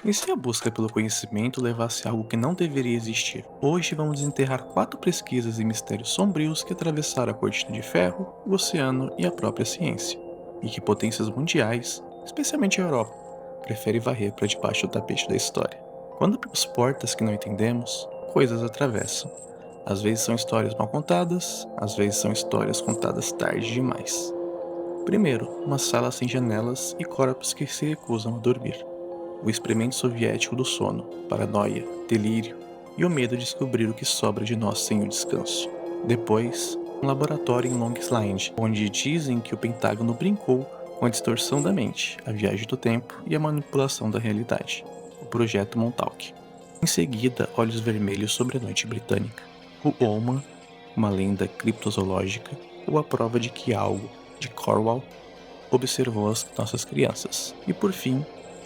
E se a busca pelo conhecimento levasse a algo que não deveria existir? Hoje vamos desenterrar 4 pesquisas e mistérios sombrios que atravessaram a cortina de ferro, o oceano e a própria ciência, e que potências mundiais, especialmente a Europa, prefere varrer para debaixo do tapete da história. Quando abrimos portas que não entendemos, coisas atravessam. Às vezes são histórias mal contadas, às vezes são histórias contadas tarde demais. Primeiro, uma sala sem janelas e corpos que se recusam a dormir. O experimento soviético do sono, paranoia, delírio e o medo de descobrir o que sobra de nós sem o descanso. Depois, um laboratório em Long Island, onde dizem que o Pentágono brincou com a distorção da mente, a viagem do tempo e a manipulação da realidade. O projeto Montauk. Em seguida, Olhos Vermelhos sobre a Noite Britânica. O Oman, uma lenda criptozoológica ou a prova de que algo de Cornwall observou as nossas crianças. E por fim,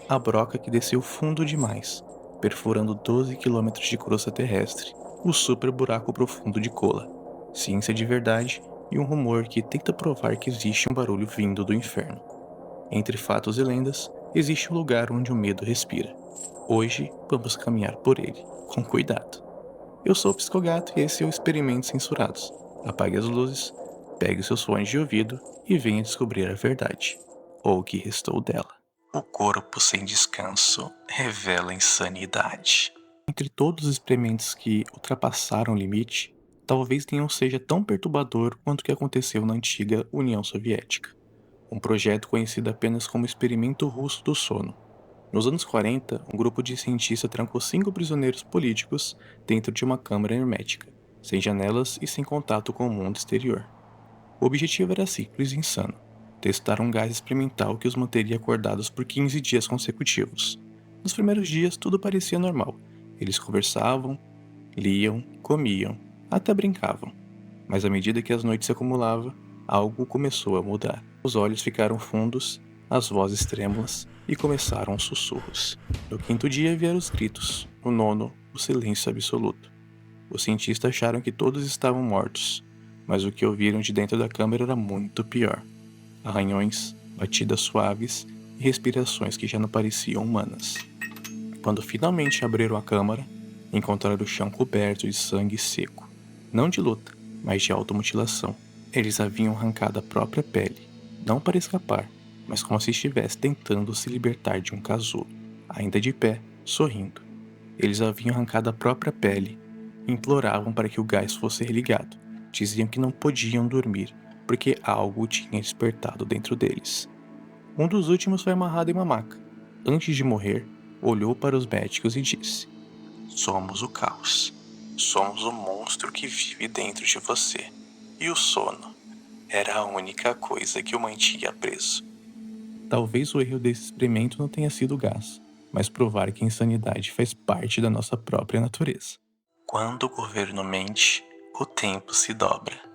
a broca que desceu fundo demais, perfurando 12 quilômetros de crosta terrestre, o super buraco profundo de Kola. Ciência de verdade e um rumor que tenta provar que existe um barulho vindo do inferno. Entre fatos e lendas, existe um lugar onde o medo respira. Hoje, vamos caminhar por ele, com cuidado. Eu sou o Psicogato e esse é o Experimentos Censurados. Apague as luzes, pegue os seus fones de ouvido e venha descobrir a verdade, ou o que restou dela. O corpo sem descanso revela insanidade. Entre todos os experimentos que ultrapassaram o limite, talvez nenhum seja tão perturbador quanto o que aconteceu na antiga União Soviética. Um projeto conhecido apenas como Experimento Russo do Sono. Nos anos 40, um grupo de cientistas trancou 5 prisioneiros políticos dentro de uma câmara hermética, sem janelas e sem contato com o mundo exterior. O objetivo era simples e insano: testar um gás experimental que os manteria acordados por 15 dias consecutivos. Nos primeiros dias, tudo parecia normal. Eles conversavam, liam, comiam, até brincavam. Mas à medida que as noites se acumulavam, algo começou a mudar. Os olhos ficaram fundos, as vozes trêmulas e começaram os sussurros. No quinto dia vieram os gritos, no nono, o silêncio absoluto. Os cientistas acharam que todos estavam mortos, mas o que ouviram de dentro da câmara era muito pior. Arranhões, batidas suaves e respirações que já não pareciam humanas. Quando finalmente abriram a câmara, encontraram o chão coberto de sangue seco. Não de luta, mas de automutilação. Eles haviam arrancado a própria pele, não para escapar, mas como se estivesse tentando se libertar de um casulo. Ainda de pé, sorrindo. Eles haviam arrancado a própria pele e imploravam para que o gás fosse religado. Diziam que não podiam dormir, porque algo tinha despertado dentro deles. Um dos últimos foi amarrado em uma maca. Antes de morrer, olhou para os médicos e disse: Somos o caos. Somos o monstro que vive dentro de você. E o sono era a única coisa que o mantinha preso. Talvez o erro desse experimento não tenha sido o gás, mas provar que a insanidade faz parte da nossa própria natureza. Quando o governo mente, o tempo se dobra.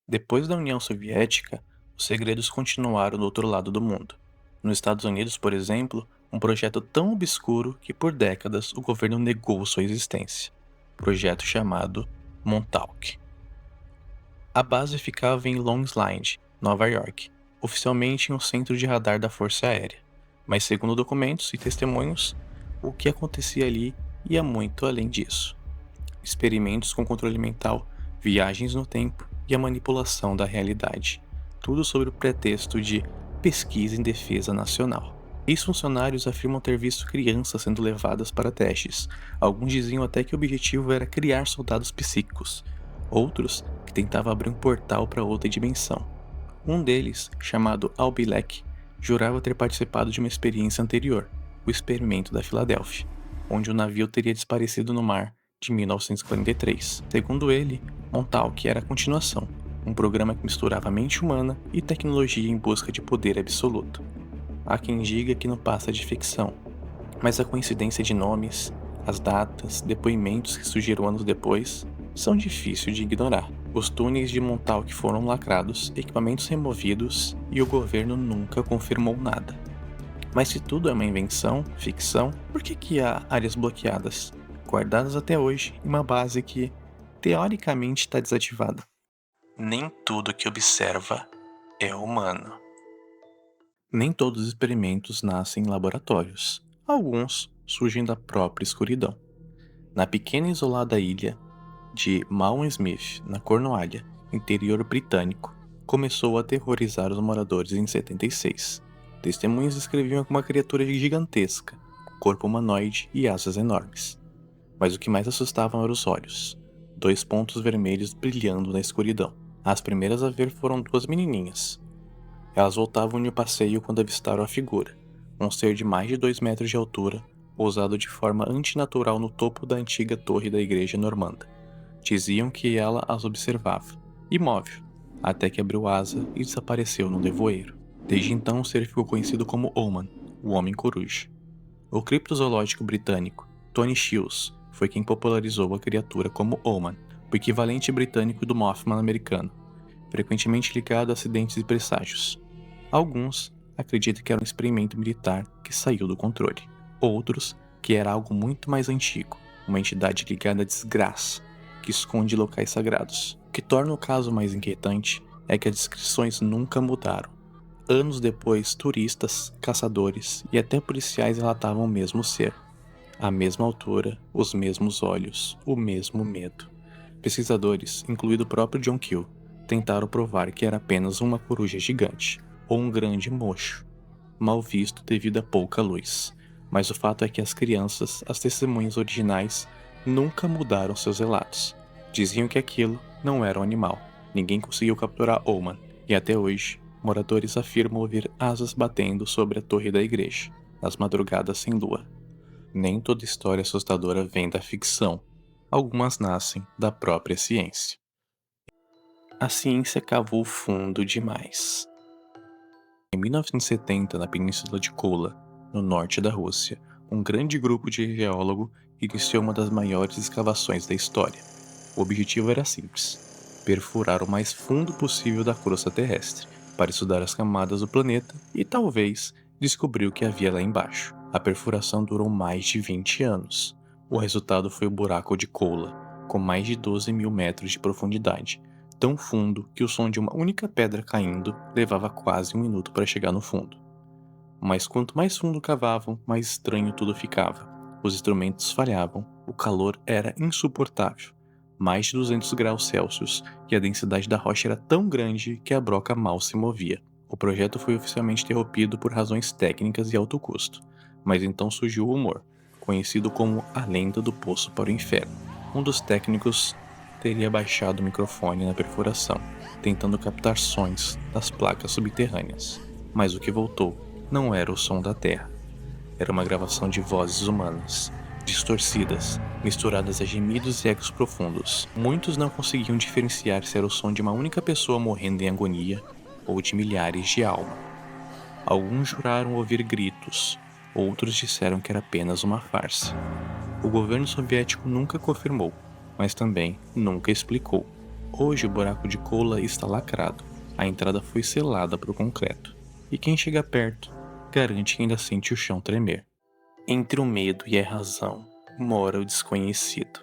Depois da União Soviética, os segredos continuaram do outro lado do mundo. Nos Estados Unidos, por exemplo, um projeto tão obscuro que por décadas o governo negou sua existência. Projeto chamado Montauk. A base ficava em Long Island, Nova York, oficialmente em um centro de radar da Força Aérea. Mas segundo documentos e testemunhos, o que acontecia ali ia muito além disso. Experimentos com controle mental, viagens no tempo e a manipulação da realidade. Tudo sob o pretexto de pesquisa em defesa nacional. Ex-funcionários afirmam ter visto crianças sendo levadas para testes. Alguns diziam até que o objetivo era criar soldados psíquicos. Outros que tentavam abrir um portal para outra dimensão. Um deles, chamado Albilek, jurava ter participado de uma experiência anterior, o Experimento da Filadélfia, onde o navio teria desaparecido no mar de 1943. Segundo ele, Montauk era a continuação, um programa que misturava a mente humana e tecnologia em busca de poder absoluto. Há quem diga que não passa de ficção, mas a coincidência de nomes, as datas, depoimentos que surgiram anos depois, são difíceis de ignorar. Os túneis de Montauk foram lacrados, equipamentos removidos e o governo nunca confirmou nada. Mas se tudo é uma invenção, ficção, por que há áreas bloqueadas, guardadas até hoje em uma base que, teoricamente, está desativada? Nem tudo que observa é humano. Nem todos os experimentos nascem em laboratórios. Alguns surgem da própria escuridão. Na pequena e isolada ilha de Malm Smith, na Cornualha, interior britânico, começou a aterrorizar os moradores em 76. Testemunhas descreviam uma criatura gigantesca, corpo humanoide e asas enormes. Mas o que mais assustava eram os olhos, 2 pontos vermelhos brilhando na escuridão. As primeiras a ver foram 2 menininhas. Elas voltavam de um passeio quando avistaram a figura, um ser de mais de 2 metros de altura, pousado de forma antinatural no topo da antiga torre da igreja normanda. Diziam que ela as observava, imóvel, até que abriu asa e desapareceu no nevoeiro. Desde então o ser ficou conhecido como Oman, o Homem-Coruja. O criptozoológico britânico Tony Shiels foi quem popularizou a criatura como Oman, o equivalente britânico do Mothman americano, frequentemente ligado a acidentes e presságios. Alguns acreditam que era um experimento militar que saiu do controle. Outros que era algo muito mais antigo, uma entidade ligada à desgraça, que esconde locais sagrados. O que torna o caso mais inquietante é que as descrições nunca mudaram. Anos depois, turistas, caçadores e até policiais relatavam o mesmo ser. A mesma altura, os mesmos olhos, o mesmo medo. Pesquisadores, incluindo o próprio John Keel, tentaram provar que era apenas uma coruja gigante, ou um grande mocho, mal visto devido a pouca luz. Mas o fato é que as crianças, as testemunhas originais, nunca mudaram seus relatos. Diziam que aquilo não era um animal. Ninguém conseguiu capturar Oman, e até hoje, moradores afirmam ouvir asas batendo sobre a torre da igreja, nas madrugadas sem lua. Nem toda história assustadora vem da ficção. Algumas nascem da própria ciência. A ciência cavou fundo demais. Em 1970, na península de Kola, no norte da Rússia, um grande grupo de geólogos iniciou uma das maiores escavações da história. O objetivo era simples: perfurar o mais fundo possível da crosta terrestre, para estudar as camadas do planeta e talvez descobrir o que havia lá embaixo. A perfuração durou mais de 20 anos. O resultado foi o buraco de Kola, com mais de 12 mil metros de profundidade, tão fundo que o som de uma única pedra caindo levava quase 1 minuto para chegar no fundo. Mas quanto mais fundo cavavam, mais estranho tudo ficava. Os instrumentos falhavam, o calor era insuportável, mais de 200 graus Celsius, e a densidade da rocha era tão grande que a broca mal se movia. O projeto foi oficialmente interrompido por razões técnicas e alto custo, mas então surgiu o rumor, conhecido como a lenda do poço para o inferno. Um dos técnicos teria baixado o microfone na perfuração, tentando captar sons das placas subterrâneas. Mas o que voltou não era o som da terra. Era uma gravação de vozes humanas, distorcidas, misturadas a gemidos e ecos profundos. Muitos não conseguiam diferenciar se era o som de uma única pessoa morrendo em agonia ou de milhares de almas. Alguns juraram ouvir gritos, outros disseram que era apenas uma farsa. O governo soviético nunca confirmou, mas também nunca explicou. Hoje o buraco de Kola está lacrado, a entrada foi selada por concreto, e quem chega perto garante que ainda sente o chão tremer. Entre o medo e a razão mora o desconhecido.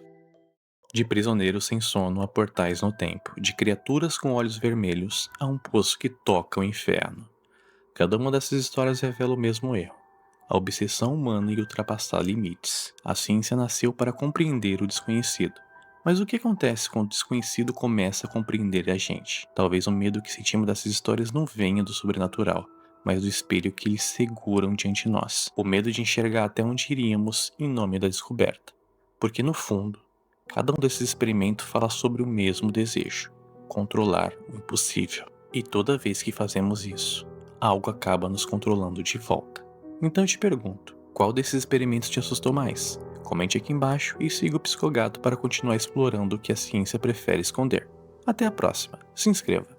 De prisioneiros sem sono a portais no tempo, de criaturas com olhos vermelhos a um poço que toca o inferno. Cada uma dessas histórias revela o mesmo erro: a obsessão humana em ultrapassar limites. A ciência nasceu para compreender o desconhecido. Mas o que acontece quando o desconhecido começa a compreender a gente? Talvez o medo que sentimos dessas histórias não venha do sobrenatural, mas do espelho que eles seguram diante de nós. O medo de enxergar até onde iríamos em nome da descoberta. Porque no fundo, cada um desses experimentos fala sobre o mesmo desejo: controlar o impossível. E toda vez que fazemos isso, algo acaba nos controlando de volta. Então eu te pergunto, qual desses experimentos te assustou mais? Comente aqui embaixo e siga o Psicogato para continuar explorando o que a ciência prefere esconder. Até a próxima, se inscreva!